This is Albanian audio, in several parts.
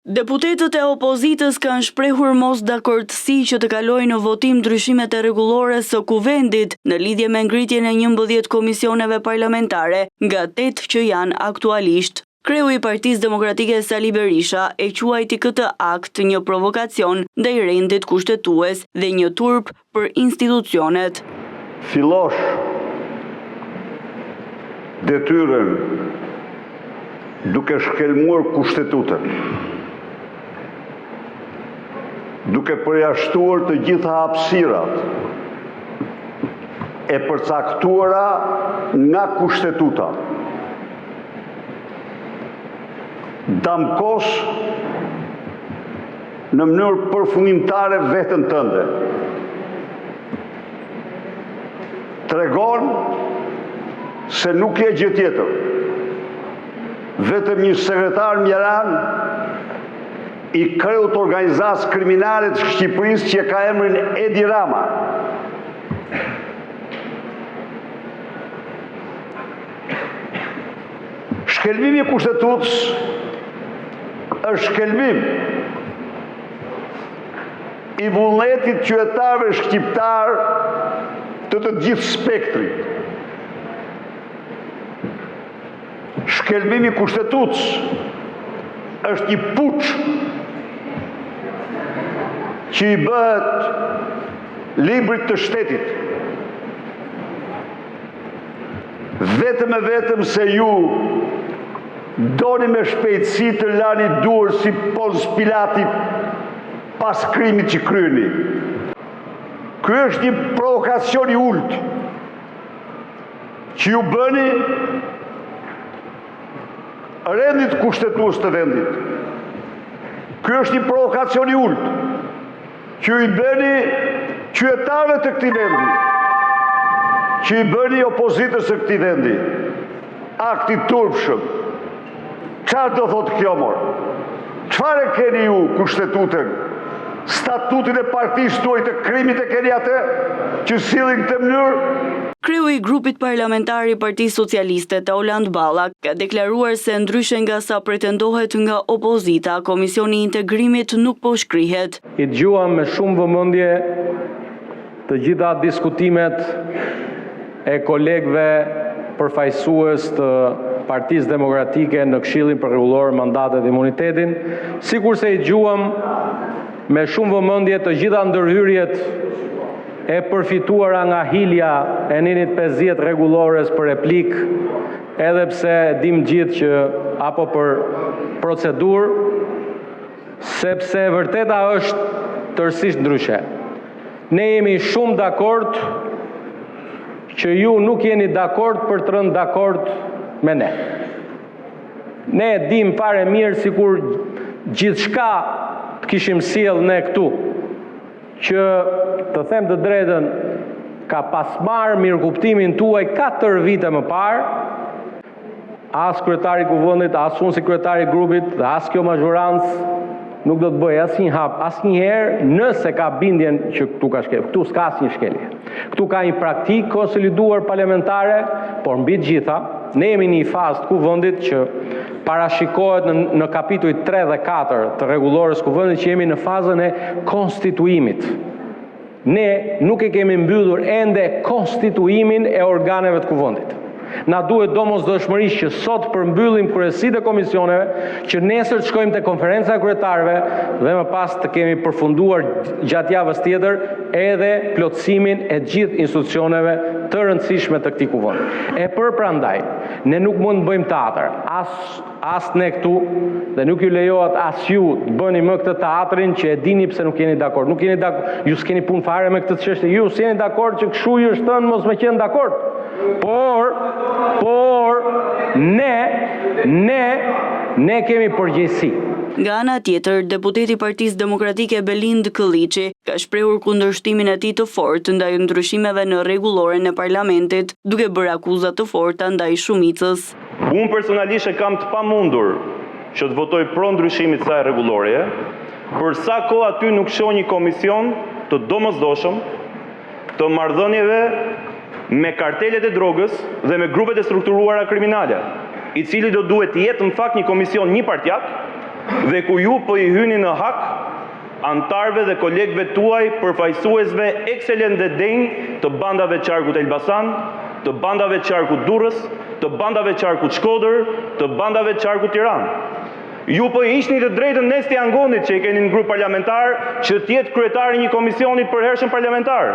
Deputetët e opozitës kanë shprehur mos dakordësi që të kalojnë në votim ndryshimet e rregullore së Kuvendit në lidhje me ngritjen e 11 komisioneve parlamentare, nga 8 që janë aktualisht. Kreu i Partisë Demokratike Sali Berisha e quajti këtë akt një provokacion ndaj rendit kushtetues dhe një turp për institucionet. Fillosh detyrën duke shkelmuar kushtetutën, duke përjashtuar të gjitha hapësirat e përcaktuara nga kushtetuta. Damkos në mënyrë përfundimtare veten tënde. Tregon se nuk je gjë tjetër. Vetëm një sekretar mjeran i kreut organizatës kriminale të Shqipërisë që ka emrin Edi Rama. Shkelmimi i kushtetutës është shkelmim i vullnetit qytetarëve shqiptar të gjithë spektrit. Shkelmimi i kushtetutës është një puç që i bëhet librit të shtetit. Vetëm se ju doni me shpejtësi të lani durë si Pons Pilati pas krimit që kryeni. Ky është një provokacion i ulët që ju bëni rendit kushtetues të vendit. Ky është një provokacion i ulët që ju i bëni qytetarëve të këtij vendi, që i bëni opozitës së këtij vendi. Akti turpshëm. Çfarë do thotë kjo morë? Çfarë keni ju kushtetutën? Statutin e partisë tuaj të krimit e keni atë që sillin këtë mënyrë? Kreu i grupit parlamentar i Partisë Socialiste, Tauland Balla, ka deklaruar se ndryshe nga sa pretendohet nga opozita, Komisioni i Integrimit nuk po shkrihet. I dëgjuam me shumë vëmendje të gjitha diskutimet e kolegëve përfaqësues të Partisë Demokratike në Këshillin për Rregullor Mandatet dhe Imunitetin, sikurse i dëgjuam me shumë vëmendje të gjitha ndërhyrjet e përfituara nga hilja e Ninit 50 rregullores për replik, edhe pse dim gjithë që apo për procedurë, sepse vërteta është tërësisht ndryshe. Ne jemi shumë dakord që ju nuk jeni dakord për të rënë dakord me ne. Ne dim fare mirë sikur gjithçka të kishim sjell ne këtu, që të them të drejtën ka pas marrë mirëkuptimin tuaj 4 vite më parë, as kryetari i Kuvendit, as unë si kryetari i grupit, dhe as kjo mazhorancë nuk do të bëj asnjë hap, asnjëherë nëse ka bindjen që këtu ka shkelje. Këtu s'ka asnjë shkelje. Këtu ka një praktikë konsoliduar parlamentare, por mbi të gjitha, ne jemi në një fazë të Kuvendit që parashikohet në kapitujt 3 dhe 4 të rregullores Kuvendit që jemi në fazën e konstituimit. Ne nuk e kemi mbyllur ende konstituimin e organeve të Kuvendit. Na duhet domosdoshmërisht që sot përmbyllim kryesitë e komisioneve, që nesër të shkojmë te konferenca e kryetarëve dhe më pas të kemi përfunduar gjatë javës tjetër edhe plotësimin e gjithë institucioneve të rëndësishme të këtij kuvendi. Prandaj, ne nuk mund të bëjmë teatr, as ne këtu, dhe nuk ju lejohet as ju të bëni më këtë teatrin që e dini pse nuk jeni dakord. Nuk jeni dakord, ju s'keni punë fare me këtë çështje. Ju s'jeni dakord që kshu ju është thënë mos më qenë dakord. Por ne kemi përgjegjësi. Nga ana tjetër, deputeti i Partisë Demokratike Belind Këlliçi ka shprehur kundërshtimin e tij të fortë ndaj ndryshimeve në rregulloren e parlamentit, duke bërë akuza të forta ndaj shumicës. Unë personalisht e kam të pamundur që të votoj pro ndryshimit të kësaj rregulloreje, për sa kohë aty nuk shoh një komision të domosdoshëm të marrëdhënieve me kartelet e drogës dhe me grupet e strukturuara kriminale, i cili do duhet të jetë në fakt një komision një partjak, dhe ku ju po I hyni në hak antarëve dhe kolegëve tuaj përfaqësuesve ekselent dhe denj të bandave qarkut Elbasan, të bandave qarkut Durrës, të bandave qarkut Shkodër, të bandave qarkut Tiranë. Ju po ishni të drejtën Nesti Angonit që I keni në grup parlamentar që t'jetë kryetari një komisionit përhershëm parlamentar.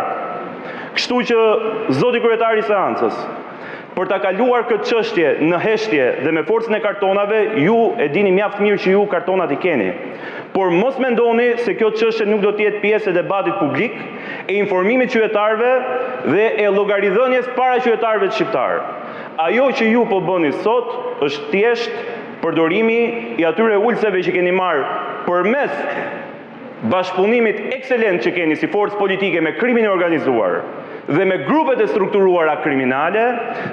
Kështu që zoti kryetari I seancës, për ta kaluar këtë çështje në heshtje dhe me forcën e kartonave, ju e dini mjaft mirë që ju kartonat I keni. Por mos mendoni se kjo çështje nuk do të jetë pjesë e debatit publik, e informimit qytetarëve dhe e llogaridhënies para qytetarëve shqiptar. Ajo që ju po bëni sot është thjesht përdorimi I atyre ulseve që keni marrë përmes bashkëpunimit ekselent që keni si forcë politike me krimin e organizuar dhe me grupet e strukturuara kriminale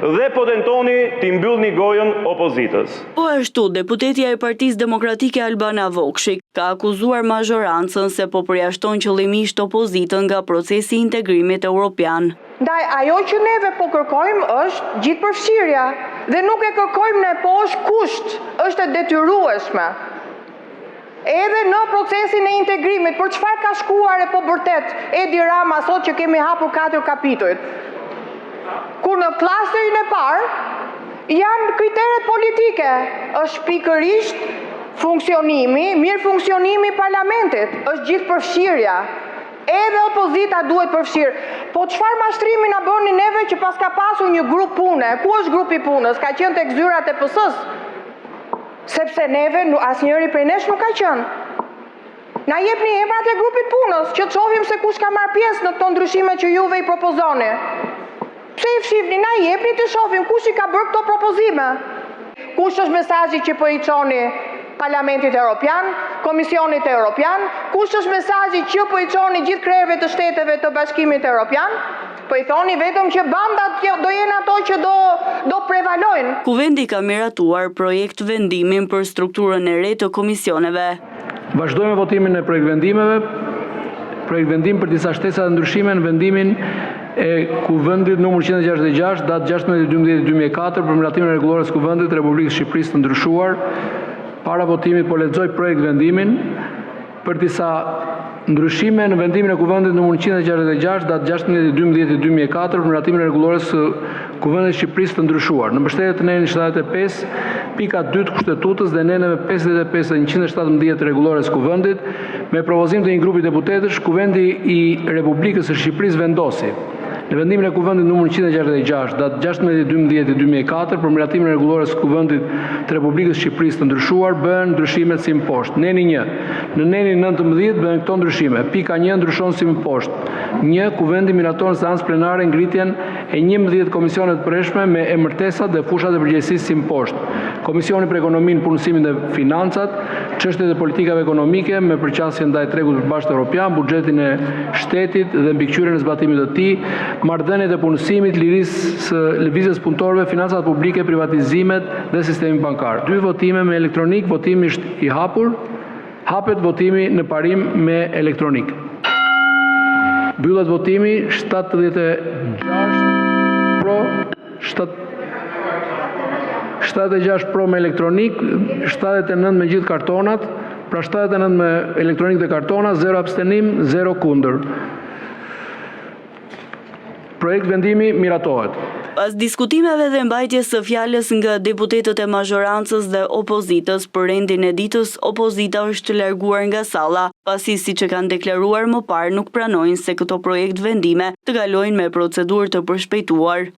dhe po tentoni t'i mbyllni gojën opozitës. Po ashtu, deputetja e Partisë Demokratike Albana Vokshi ka akuzuar mazhorancën se po përjashton qëllimisht opozitën nga procesi I integrimit evropian. Ndaj, ajo që neve po kërkojmë është gjithëpërfshirja dhe nuk e kërkojmë ne, po është kusht, është e detyrueshme. Edhe në procesin e integrimit, për çfarë ka shkuar e po vërtet Edi Rama sot që kemi hapur 4 kapitujt. Kur në klasterin e parë janë kriteret politike, është pikërisht mirë funksionimi I parlamentit, është gjithëpërfshirja. Edhe opozita duhet përfshirë. Po çfarë mashtrimi na bëni neve që pas ka pasur një grup pune? Ku është grupi punës? Ka qenë tek zyrat e PS-s? Sepse neve, asnjëri prej nesh nuk ka qenë. Na jepni emrat e grupit punës, që të shohim se kush ka marrë pjesë në këto ndryshime që juve I propozoni. Pse I fshifni? Na jepni të shohim kush I ka bërë këto propozime. Kush është mesazhi që po I çoni Parlamentit Evropian, Komisionit Evropian, kush është mesazhi që po I çoni gjithë krerëve të shteteve të Bashkimit Evropian? Po I thoni vetëm që bandat do jenë ato që do prevalojnë. Kuvendi ka miratuar projekt vendimin për strukturën e re të komisioneve. Vazhdojmë votimin e projekt vendimeve. Projekt vendim për disa shtesa dhe ndryshime në vendimin e Kuvendit numër 166, datë 16/12/2004 për miratimin e rregullores Kuvendit të Republikës Shqipërisë të ndryshuar. Para votimit po lexoj projekt vendimin për disa ndryshime në vendimin e Kuvendit numër 166 datë 16/12/2004 për miratimin e rregullores së Kuvendit të Shqipërisë të ndryshuar. Në mbështetje të nenit 75 pika 2 të kushtetutës dhe neneve 55 dhe 117 të rregullores Kuvendit, me propozim të një grupi deputetësh, Kuvendi I Republikës së Shqipërisë vendosi në vendimin e Kuvendit numër 166 datë 16/12/2004 për miratimin e rregullores së Kuvendit të Republikës Shqipërisë të ndryshuar bëhen ndryshimet si më poshtë. Neni 1. Në nenin 19 bëhen këto ndryshime. Pika 1 ndryshon si më poshtë. 1. Kuvendi miraton në seancë plenare ngritjen e 11 komisione të përhershme me emërtesat dhe fushat e përgjegjësisë si më poshtë. Komisioni për ekonominë, punësimin dhe financat, çështjet e politikave ekonomike me përqasje ndaj tregut përbashkët evropian, buxhetin e shtetit dhe mbikëqyrjen e zbatimit të tij, marrëdhëniet e punësimit, lirisë së lëvizjes punëtorëve, financat publike, privatizimet dhe sistemi bankar. 2 votime me elektronik, votimi është I hapur. Hapet votimi në parim me elektronik. Mbyllet votimi 76 pro, 76 pro me elektronik, 79 me gjithë kartonat, pra 79 me elektronik dhe kartona, 0 abstenim, 0 kundër. Projekt vendimi miratohet. Pas diskutimeve dhe mbajtjes së fjalës nga deputetët e mazhorancës dhe opozitës për rendin e ditës, opozita është larguar nga salla, pasi siç e kanë deklaruar më parë nuk pranojnë se këto projekt vendime të kalojnë me procedurë të përshpejtuar.